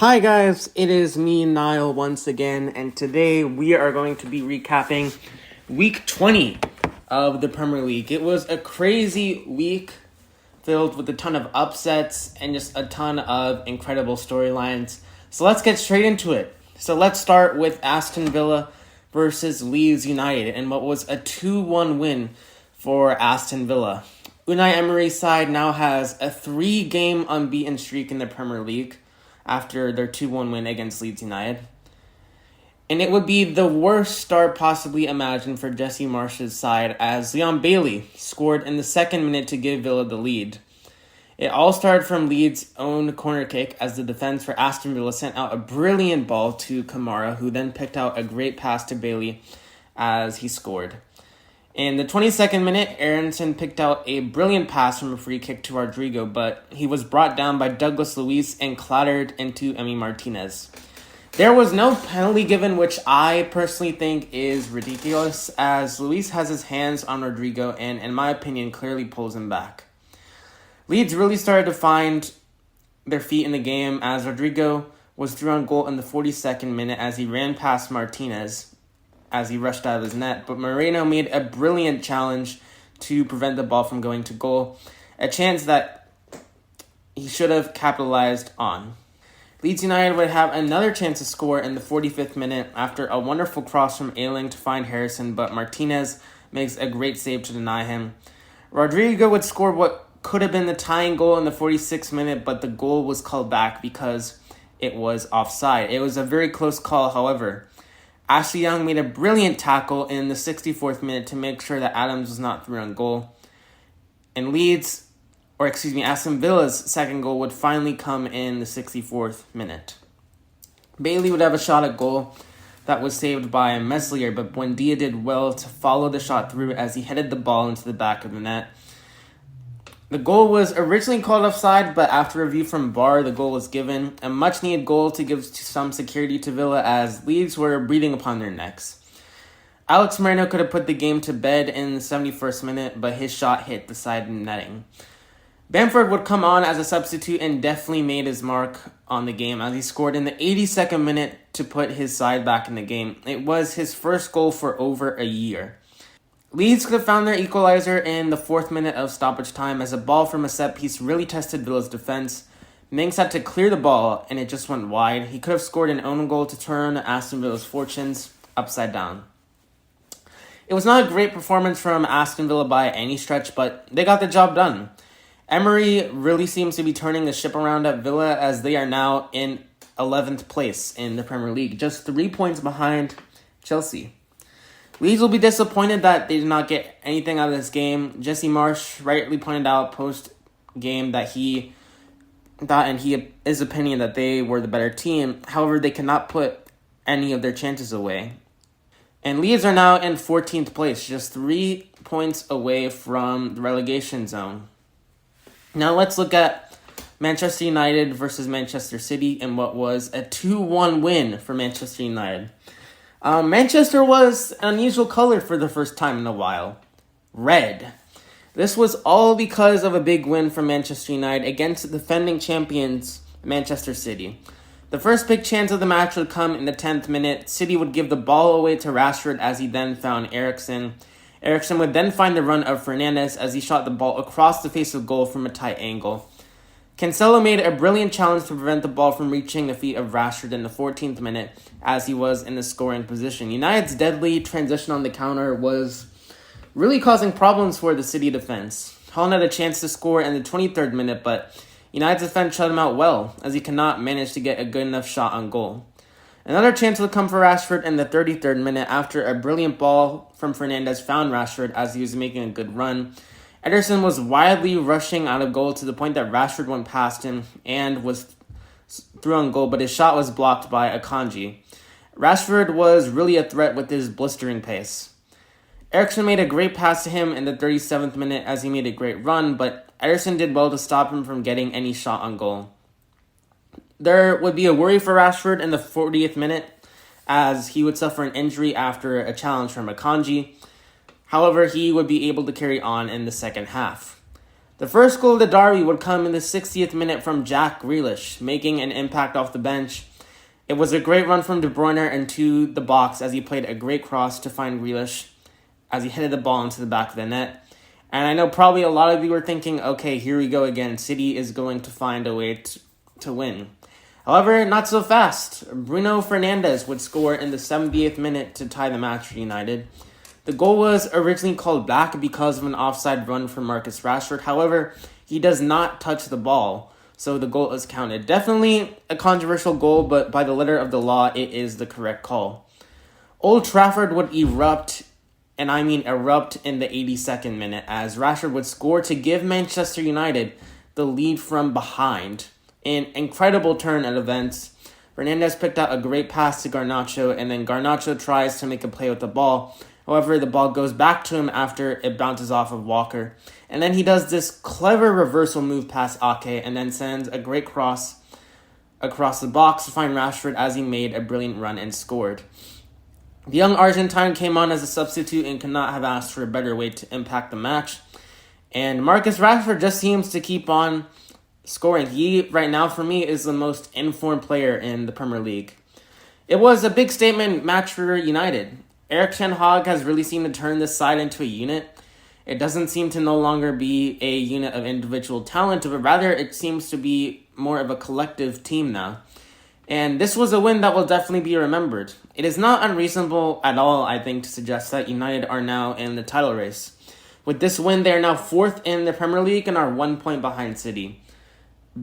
Hi guys, it is me, Nyle, once again, and today we are going to be recapping week 20 of the Premier League. It was a crazy week filled with a ton of upsets and just a ton of incredible storylines. So let's get straight into it. So let's start with Aston Villa versus Leeds United and what was a 2-1 win for Aston Villa. Unai Emery's side now has a 3-game unbeaten streak in the Premier League after their 2-1 win against Leeds United. And it would be the worst start possibly imagined for Jesse Marsch's side as Leon Bailey scored in the second minute to give Villa the lead. It all started from Leeds' own corner kick as the defense for Aston Villa sent out a brilliant ball to Kamara, who then picked out a great pass to Bailey as he scored. In the 22nd minute, Aronson picked out a brilliant pass from a free kick to Rodrigo, but he was brought down by Douglas Luiz and clattered into Emi Martinez. There was no penalty given, which I personally think is ridiculous, as Luiz has his hands on Rodrigo and, in my opinion, clearly pulls him back. Leeds really started to find their feet in the game as Rodrigo was through on goal in the 42nd minute as he ran past Martinez as he rushed out of his net, but Moreno made a brilliant challenge to prevent the ball from going to goal, a chance that he should have capitalized on. Leeds United would have another chance to score in the 45th minute after a wonderful cross from Ayling to find Harrison, but Martinez makes a great save to deny him. Rodrigo would score what could have been the tying goal in the 46th minute, but the goal was called back because it was offside. It was a very close call, however. Ashley Young made a brilliant tackle in the 64th minute to make sure that Adams was not through on goal. And Aston Villa's second goal would finally come in the 64th minute. Bailey would have a shot at goal that was saved by Meslier, but Buendia did well to follow the shot through as he headed the ball into the back of the net. The goal was originally called offside, but after review from VAR, the goal was given. A much-needed goal to give some security to Villa as Leeds were breathing upon their necks. Alex Moreno could have put the game to bed in the 71st minute, but his shot hit the side netting. Bamford would come on as a substitute and definitely made his mark on the game as he scored in the 82nd minute to put his side back in the game. It was his first goal for over a year. Leeds could have found their equalizer in the 4th minute of stoppage time as a ball from a set piece really tested Villa's defense. Minks had to clear the ball and it just went wide. He could have scored an own goal to turn Aston Villa's fortunes upside down. It was not a great performance from Aston Villa by any stretch, but they got the job done. Emery really seems to be turning the ship around at Villa as they are now in 11th place in the Premier League, just 3 points behind Chelsea. Leeds will be disappointed that they did not get anything out of this game. Jesse Marsch rightly pointed out post-game that he thought, and his opinion, that they were the better team. However, they cannot put any of their chances away. And Leeds are now in 14th place, just 3 points away from the relegation zone. Now let's look at Manchester United versus Manchester City and what was a 2-1 win for Manchester United. Manchester was an unusual color for the first time in a while. Red. This was all because of a big win from Manchester United against the defending champions, Manchester City. The first big chance of the match would come in the 10th minute. City would give the ball away to Rashford as he then found Eriksen. Eriksen would then find the run of Fernandes as he shot the ball across the face of goal from a tight angle. Cancelo made a brilliant challenge to prevent the ball from reaching the feet of Rashford in the 14th minute as he was in the scoring position. United's deadly transition on the counter was really causing problems for the City defense. Holland had a chance to score in the 23rd minute, but United's defense shut him out well as he could not manage to get a good enough shot on goal. Another chance would come for Rashford in the 33rd minute after a brilliant ball from Fernandes found Rashford as he was making a good run. Ederson was wildly rushing out of goal to the point that Rashford went past him and was through on goal, but his shot was blocked by Akanji. Rashford was really a threat with his blistering pace. Eriksen made a great pass to him in the 37th minute as he made a great run, but Ederson did well to stop him from getting any shot on goal. There would be a worry for Rashford in the 40th minute as he would suffer an injury after a challenge from Akanji. However, he would be able to carry on in the second half. The first goal of the derby would come in the 60th minute from Jack Grealish, making an impact off the bench. It was a great run from De Bruyne into the box as he played a great cross to find Grealish as he headed the ball into the back of the net. And I know probably a lot of you were thinking, okay, here we go again. City is going to find a way to win. However, not so fast. Bruno Fernandes would score in the 70th minute to tie the match for United. The goal was originally called back because of an offside run from Marcus Rashford. However, he does not touch the ball, so the goal is counted. Definitely a controversial goal, but by the letter of the law, it is the correct call. Old Trafford would erupt, and I mean erupt, in the 82nd minute as Rashford would score to give Manchester United the lead from behind. An incredible turn of events. Fernandes picked out a great pass to Garnacho, and then Garnacho tries to make a play with the ball. However, the ball goes back to him after it bounces off of Walker. And then he does this clever reversal move past Ake and then sends a great cross across the box to find Rashford as he made a brilliant run and scored. The young Argentine came on as a substitute and could not have asked for a better way to impact the match. And Marcus Rashford just seems to keep on scoring. He, right now, for me, is the most informed player in the Premier League. It was a big statement match for United. Erik ten Hag has really seemed to turn this side into a unit. It doesn't seem to no longer be a unit of individual talent, but rather it seems to be more of a collective team now. And this was a win that will definitely be remembered. It is not unreasonable at all, I think, to suggest that United are now in the title race. With this win, they are now 4th in the Premier League and are 1 point behind City.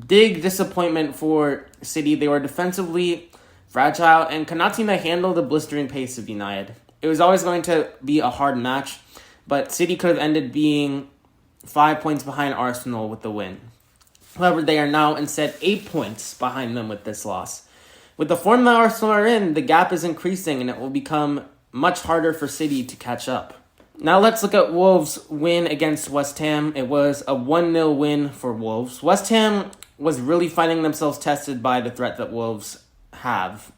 Big disappointment for City. They were defensively fragile and could not seem to handle the blistering pace of United. It was always going to be a hard match, but City could have ended being 5 points behind Arsenal with the win. However, they are now instead 8 points behind them with this loss. With the form that Arsenal are in, the gap is increasing and it will become much harder for City to catch up. Now let's look at Wolves' win against West Ham. It was a 1-0 win for Wolves. West Ham was really finding themselves tested by the threat that Wolves have.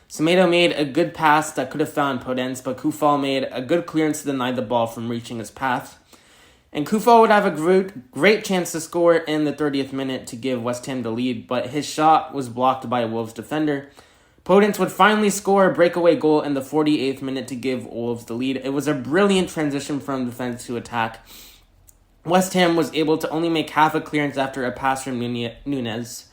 Semedo made a good pass that could have found Podence, but Koufal made a good clearance to deny the ball from reaching his path. And Koufal would have a great chance to score in the 30th minute to give West Ham the lead, but his shot was blocked by a Wolves defender. Podence would finally score a breakaway goal in the 48th minute to give Wolves the lead. It was a brilliant transition from defense to attack. West Ham was able to only make half a clearance after a pass from Nunez.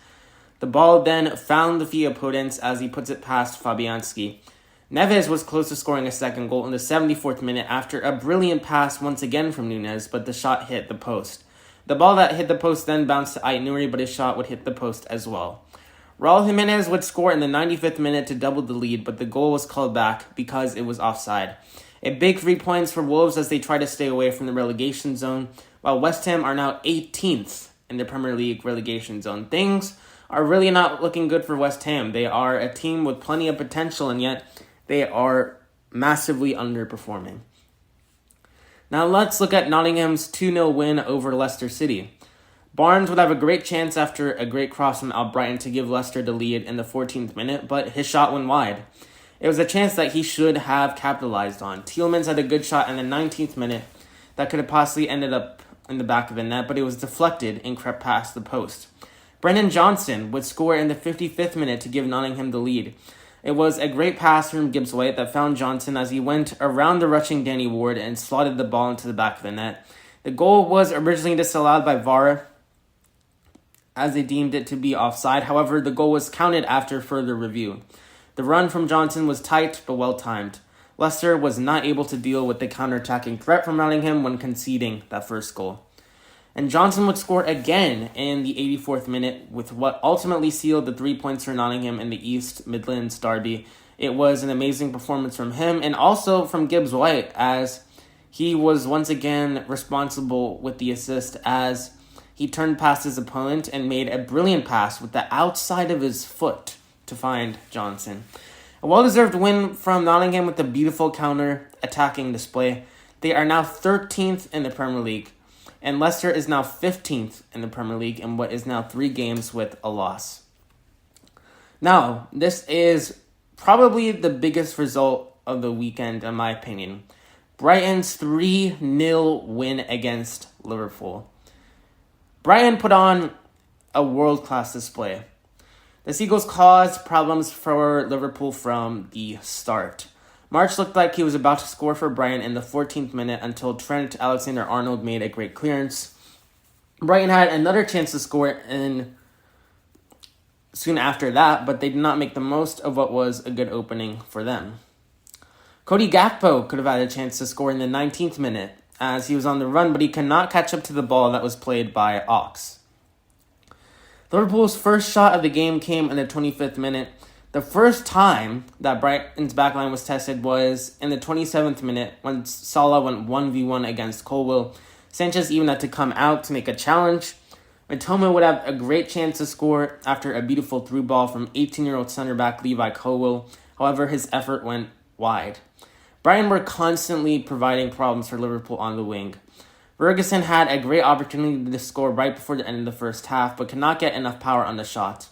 The ball then found the feet of Podence as he puts it past Fabianski. Neves was close to scoring a second goal in the 74th minute after a brilliant pass once again from Nunez, but the shot hit the post. The ball that hit the post then bounced to Ait Nouri, but his shot would hit the post as well. Raul Jimenez would score in the 95th minute to double the lead, but the goal was called back because it was offside. A big 3 points for Wolves as they try to stay away from the relegation zone, while West Ham are now 18th in the Premier League relegation zone. Things are really not looking good for West Ham. They are a team with plenty of potential, and yet they are massively underperforming. Now let's look at Nottingham's 2-0 win over Leicester City. Barnes would have a great chance after a great cross from Albrighton to give Leicester the lead in the 14th minute, but his shot went wide. It was a chance that he should have capitalized on. Tielemans had a good shot in the 19th minute that could have possibly ended up in the back of the net, but it was deflected and crept past the post. Brennan Johnson would score in the 55th minute to give Nottingham the lead. It was a great pass from Gibbs-White that found Johnson as he went around the rushing Danny Ward and slotted the ball into the back of the net. The goal was originally disallowed by VAR as they deemed it to be offside. However, the goal was counted after further review. The run from Johnson was tight but well-timed. Leicester was not able to deal with the counter-attacking threat from Nottingham when conceding that first goal. And Johnson would score again in the 84th minute with what ultimately sealed the 3 points for Nottingham in the East Midlands derby. It was an amazing performance from him and also from Gibbs-White as he was once again responsible with the assist as he turned past his opponent and made a brilliant pass with the outside of his foot to find Johnson. A well-deserved win from Nottingham with a beautiful counter-attacking display. They are now 13th in the Premier League. And Leicester is now 15th in the Premier League in what is now 3 games with a loss. Now, this is probably the biggest result of the weekend, in my opinion. Brighton's 3-0 win against Liverpool. Brighton put on a world-class display. The Seagulls caused problems for Liverpool from the start. March looked like he was about to score for Brighton in the 14th minute until Trent Alexander-Arnold made a great clearance. Brighton had another chance to score soon after that, but they did not make the most of what was a good opening for them. Cody Gakpo could have had a chance to score in the 19th minute as he was on the run, but he could not catch up to the ball that was played by Ox. Liverpool's first shot of the game came in the 25th minute. The first time that Brighton's backline was tested was in the 27th minute when Salah went 1v1 against Colwill. Sanchez even had to come out to make a challenge. Matoma would have a great chance to score after a beautiful through ball from 18-year-old centre-back Levi Colwill. However, his effort went wide. Brighton were constantly providing problems for Liverpool on the wing. Ferguson had a great opportunity to score right before the end of the first half, but could not get enough power on the shot.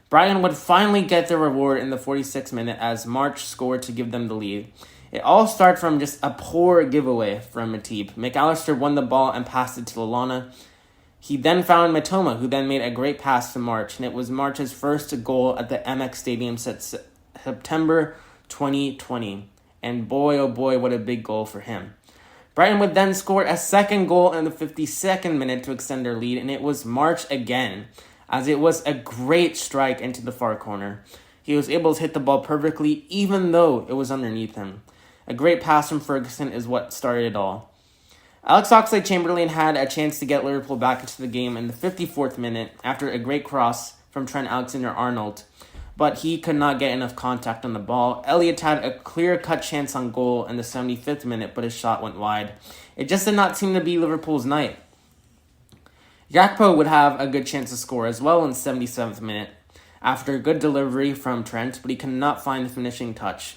Brighton would finally get their reward in the 46th minute as March scored to give them the lead. It all started from just a poor giveaway from Matip. McAllister won the ball and passed it to Lallana. He then found Matoma, who then made a great pass to March, and it was March's first goal at the MX Stadium since September 2020. And boy, oh boy, what a big goal for him. Brighton would then score a second goal in the 52nd minute to extend their lead, and it was March again, as it was a great strike into the far corner. He was able to hit the ball perfectly, even though it was underneath him. A great pass from Ferguson is what started it all. Alex Oxlade-Chamberlain had a chance to get Liverpool back into the game in the 54th minute after a great cross from Trent Alexander-Arnold, but he could not get enough contact on the ball. Elliott had a clear-cut chance on goal in the 75th minute, but his shot went wide. It just did not seem to be Liverpool's night. Gakpo would have a good chance to score as well in the 77th minute after a good delivery from Trent, but he could not find the finishing touch.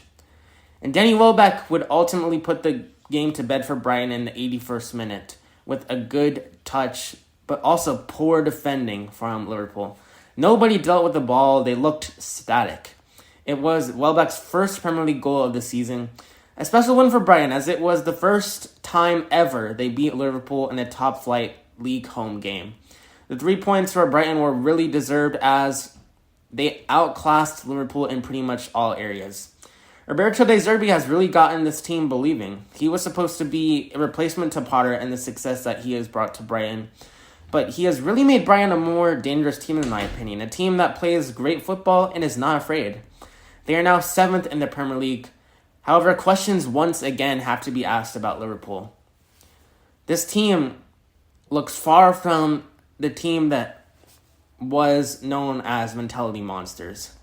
And Danny Welbeck would ultimately put the game to bed for Brighton in the 81st minute with a good touch, but also poor defending from Liverpool. Nobody dealt with the ball. They looked static. It was Welbeck's first Premier League goal of the season. A special one for Brighton, as it was the first time ever they beat Liverpool in a top-flight league home game. The 3 points for Brighton were really deserved as they outclassed Liverpool in pretty much all areas. Roberto De Zerbi has really gotten this team believing. He was supposed to be a replacement to Potter and the success that he has brought to Brighton. But he has really made Brighton a more dangerous team, in my opinion. A team that plays great football and is not afraid. They are now 7th in the Premier League. However, questions once again have to be asked about Liverpool. This team looks far from the team that was known as mentality monsters.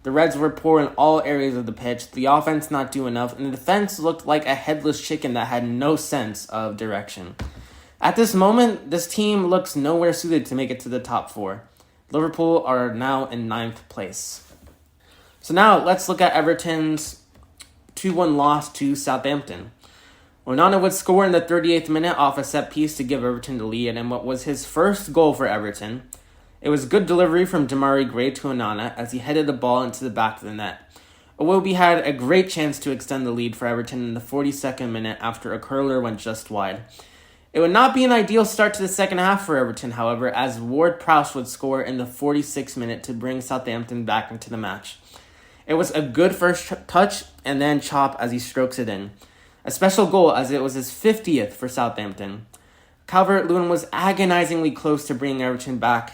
The Reds were poor in all areas of the pitch, the offense not do enough, and the defense looked like a headless chicken that had no sense of direction. At this moment, this team looks nowhere suited to make it to the top 4. Liverpool are now in 9th place. So now let's look at Everton's 2-1 loss to Southampton. Onana would score in the 38th minute off a set piece to give Everton the lead, and what was his first goal for Everton. It was good delivery from Demarai Gray to Onana as he headed the ball into the back of the net. Iwobi had a great chance to extend the lead for Everton in the 42nd minute after a curler went just wide. It would not be an ideal start to the second half for Everton, however, as Ward-Prowse would score in the 46th minute to bring Southampton back into the match. It was a good first touch and then chop as he strokes it in. A special goal as it was his 50th for Southampton. Calvert-Lewin was agonizingly close to bringing Everton back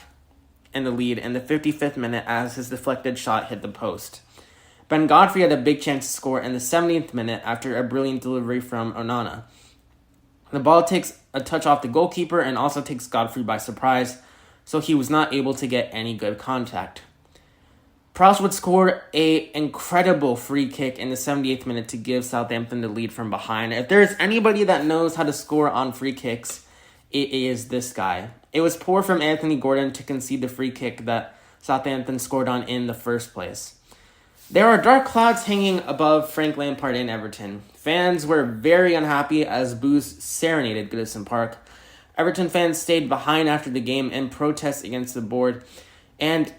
in the lead in the 55th minute as his deflected shot hit the post. Ben Godfrey had a big chance to score in the 70th minute after a brilliant delivery from Onana. The ball takes a touch off the goalkeeper and also takes Godfrey by surprise, so he was not able to get any good contact. Prowse would score an incredible free kick in the 78th minute to give Southampton the lead from behind. If there is anybody that knows how to score on free kicks, it is this guy. It was poor from Anthony Gordon to concede the free kick that Southampton scored on in the first place. There are dark clouds hanging above Frank Lampard and Everton. Fans were very unhappy as boos serenaded Goodison Park. Everton fans stayed behind after the game in protest against the board, and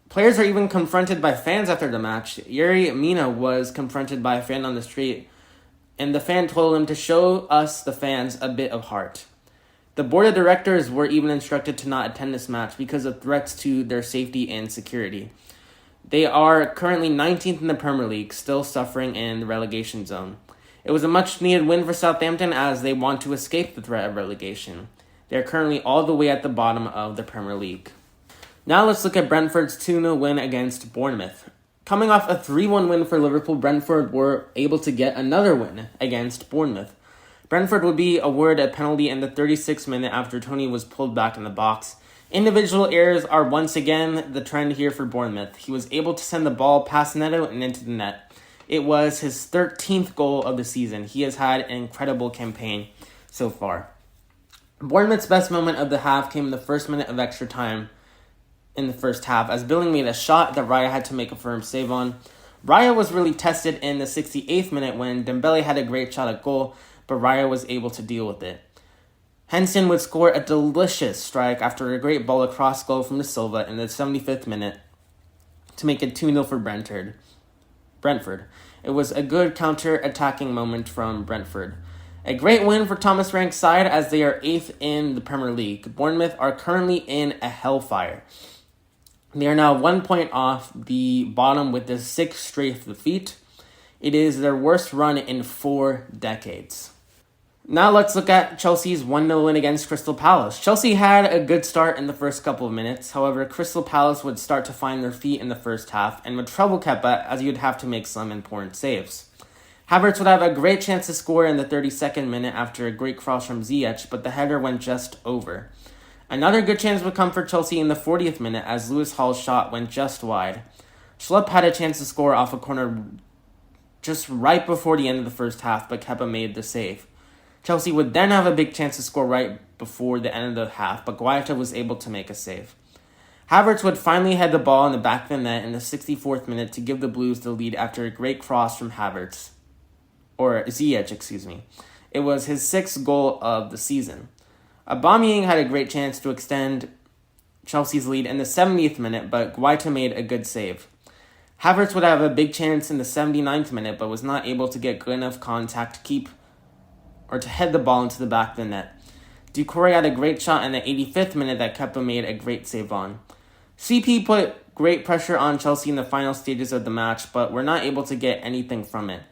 players were even confronted by fans after the match. Yuri Mina was confronted by a fan on the street, and the fan told him to show us, the fans, a bit of heart. The board of directors were even instructed to not attend this match because of threats to their safety and security. They are currently 19th in the Premier League, still suffering in the relegation zone. It was a much-needed win for Southampton as they want to escape the threat of relegation. They are currently all the way at the bottom of the Premier League. Now let's look at Brentford's 2-0 win against Bournemouth. Coming off a 3-1 win for Liverpool, Brentford were able to get another win against Bournemouth. Brentford would be awarded a penalty in the 36th minute after Tony was pulled back in the box. Individual errors are once again the trend here for Bournemouth. He was able to send the ball past Neto and into the net. It was his 13th goal of the season. He has had an incredible campaign so far. Bournemouth's best moment of the half came in the first minute of extra time in the first half, as Billing made a shot that Raya had to make a firm save on. Raya was really tested in the 68th minute when Dembele had a great shot at goal, but Raya was able to deal with it. Henson would score a delicious strike after a great ball across goal from De Silva in the 75th minute to make it 2-0 for Brentford. It was a good counter-attacking moment from Brentford. A great win for Thomas Frank's side as they are 8th in the Premier League. Bournemouth are currently in a hellfire. They are now 1 point off the bottom with the 6th straight defeat. It is their worst run in 4 decades. Now let's look at Chelsea's 1-0 win against Crystal Palace. Chelsea had a good start in the first couple of minutes. However, Crystal Palace would start to find their feet in the first half and would trouble Kepa as you'd have to make some important saves. Havertz would have a great chance to score in the 32nd minute after a great cross from Ziyech, but the header went just over. Another good chance would come for Chelsea in the 40th minute as Lewis Hall's shot went just wide. Schlupp had a chance to score off a corner just right before the end of the first half, but Kepa made the save. Chelsea would then have a big chance to score right before the end of the half, but Guaita was able to make a save. Havertz would finally head the ball in the back of the net in the 64th minute to give the Blues the lead after a great cross from Ziyech. It was his 6th goal of the season. Aubameyang had a great chance to extend Chelsea's lead in the 70th minute, but Guaita made a good save. Havertz would have a big chance in the 79th minute, but was not able to get good enough contact to head the ball into the back of the net. Doucouré had a great shot in the 85th minute that Kepa made a great save on. CP put great pressure on Chelsea in the final stages of the match, but were not able to get anything from it.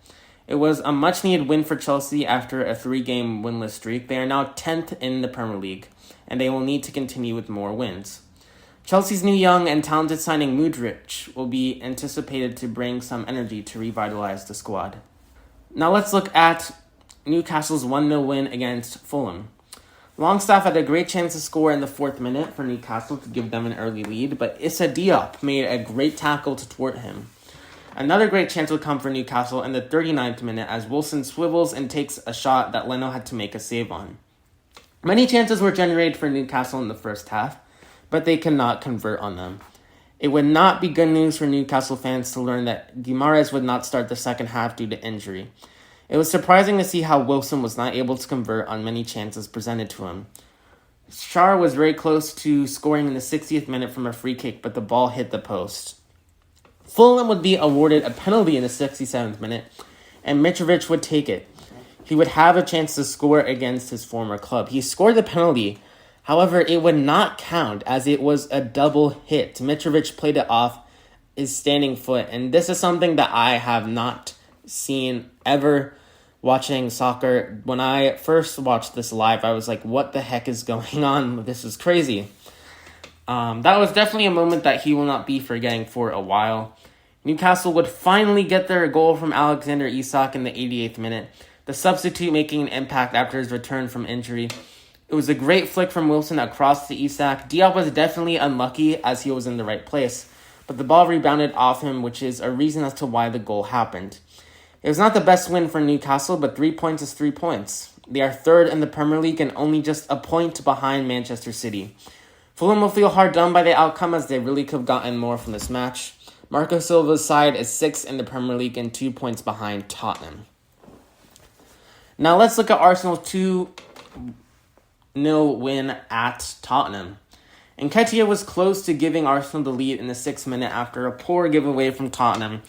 It was a much-needed win for Chelsea after a 3-game winless streak. They are now 10th in the Premier League, and they will need to continue with more wins. Chelsea's new young and talented signing Mudryk will be anticipated to bring some energy to revitalize the squad. Now let's look at Newcastle's 1-0 win against Fulham. Longstaff had a great chance to score in the 4th minute for Newcastle to give them an early lead, but Issa Diop made a great tackle to thwart him. Another great chance would come for Newcastle in the 39th minute as Wilson swivels and takes a shot that Leno had to make a save on. Many chances were generated for Newcastle in the first half, but they could not convert on them. It would not be good news for Newcastle fans to learn that Guimaraes would not start the second half due to injury. It was surprising to see how Wilson was not able to convert on many chances presented to him. Schär was very close to scoring in the 60th minute from a free kick, but the ball hit the post. Fulham would be awarded a penalty in the 67th minute, and Mitrovic would take it. He would have a chance to score against his former club. He scored the penalty, however, it would not count as it was a double hit. Mitrovic played it off his standing foot, and this is something that I have not seen ever watching soccer. When I first watched this live, I was like, what the heck is going on? This is crazy. That was definitely a moment that he will not be forgetting for a while. Newcastle would finally get their goal from Alexander Isak in the 88th minute, the substitute making an impact after his return from injury. It was a great flick from Wilson across to Isak. Diop was definitely unlucky as he was in the right place, but the ball rebounded off him, which is a reason as to why the goal happened. It was not the best win for Newcastle, but 3 points is 3 points. They are 3rd in the Premier League and only just a point behind Manchester City. Fulham will feel hard done by the outcome as they really could have gotten more from this match. Marco Silva's side is 6th in the Premier League and 2 points behind Tottenham. Now let's look at Arsenal's 2-0 win at Tottenham. Nketiah was close to giving Arsenal the lead in the 6th minute after a poor giveaway from Tottenham.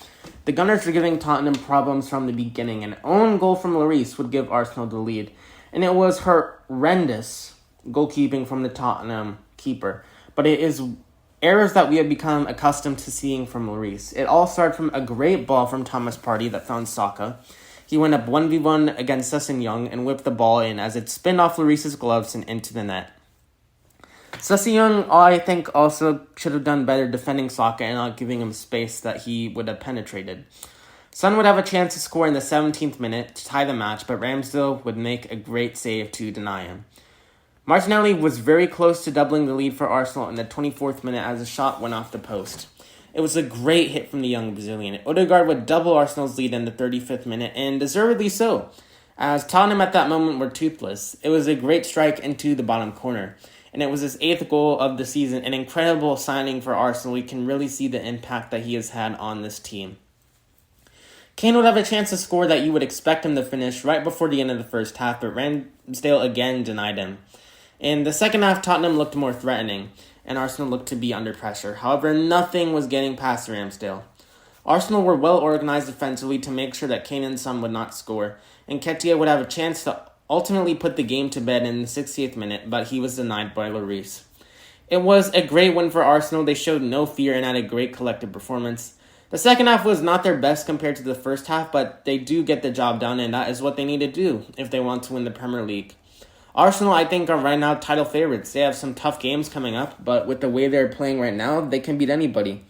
The Gunners were giving Tottenham problems from the beginning. An own goal from Lloris would give Arsenal the lead, and it was horrendous goalkeeping from the Tottenham keeper, but it is errors that we have become accustomed to seeing from Lloris. It all started from a great ball from Thomas Partey that found Saka. He went up 1v1 against Young and whipped the ball in as it spinned off Lloris's gloves and into the net. Young, I think, also should have done better defending Saka and not giving him space that he would have penetrated. Son would have a chance to score in the 17th minute to tie the match, but Ramsdale would make a great save to deny him. Martinelli was very close to doubling the lead for Arsenal in the 24th minute as a shot went off the post. It was a great hit from the young Brazilian. Odegaard would double Arsenal's lead in the 35th minute, and deservedly so, as Tottenham at that moment were toothless. It was a great strike into the bottom corner, and it was his 8th goal of the season, an incredible signing for Arsenal. We can really see the impact that he has had on this team. Kane would have a chance to score that you would expect him to finish right before the end of the first half, but Ramsdale again denied him. In the second half, Tottenham looked more threatening, and Arsenal looked to be under pressure. However, nothing was getting past Ramsdale. Arsenal were well organized defensively to make sure that Kane and Son would not score, and Nketiah would have a chance to ultimately put the game to bed in the 68th minute, but he was denied by Lloris. It was a great win for Arsenal. They showed no fear and had a great collective performance. The second half was not their best compared to the first half, but they do get the job done, and that is what they need to do if they want to win the Premier League. Arsenal, I think, are right now title favorites. They have some tough games coming up, but with the way they're playing right now, they can beat anybody.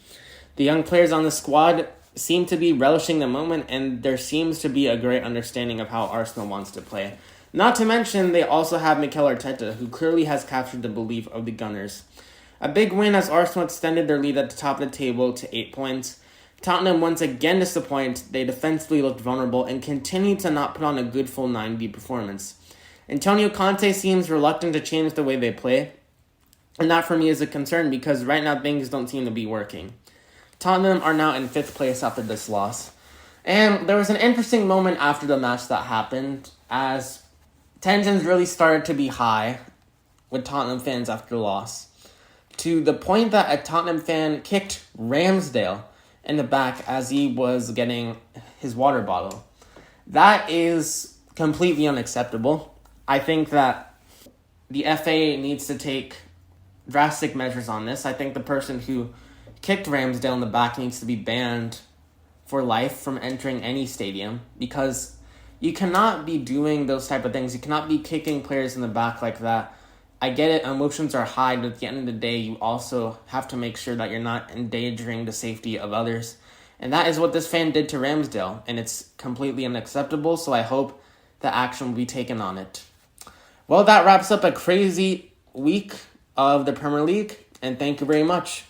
The young players on the squad seem to be relishing the moment, and there seems to be a great understanding of how Arsenal wants to play. Not to mention, they also have Mikel Arteta, who clearly has captured the belief of the Gunners. A big win as Arsenal extended their lead at the top of the table to 8 points. Tottenham once again disappointed. They defensively looked vulnerable and continued to not put on a good full 90 performance. Antonio Conte seems reluctant to change the way they play, and that for me is a concern because right now things don't seem to be working. Tottenham are now in 5th place after this loss. And there was an interesting moment after the match that happened as tensions really started to be high with Tottenham fans after the loss, to the point that a Tottenham fan kicked Ramsdale in the back as he was getting his water bottle. That is completely unacceptable. I think that the FA needs to take drastic measures on this. I think the person who kicked Ramsdale in the back needs to be banned for life from entering any stadium because you cannot be doing those type of things. You cannot be kicking players in the back like that. I get it, emotions are high, but at the end of the day, you also have to make sure that you're not endangering the safety of others. And that is what this fan did to Ramsdale, and it's completely unacceptable, so I hope that action will be taken on it. Well, that wraps up a crazy week of the Premier League, and thank you very much.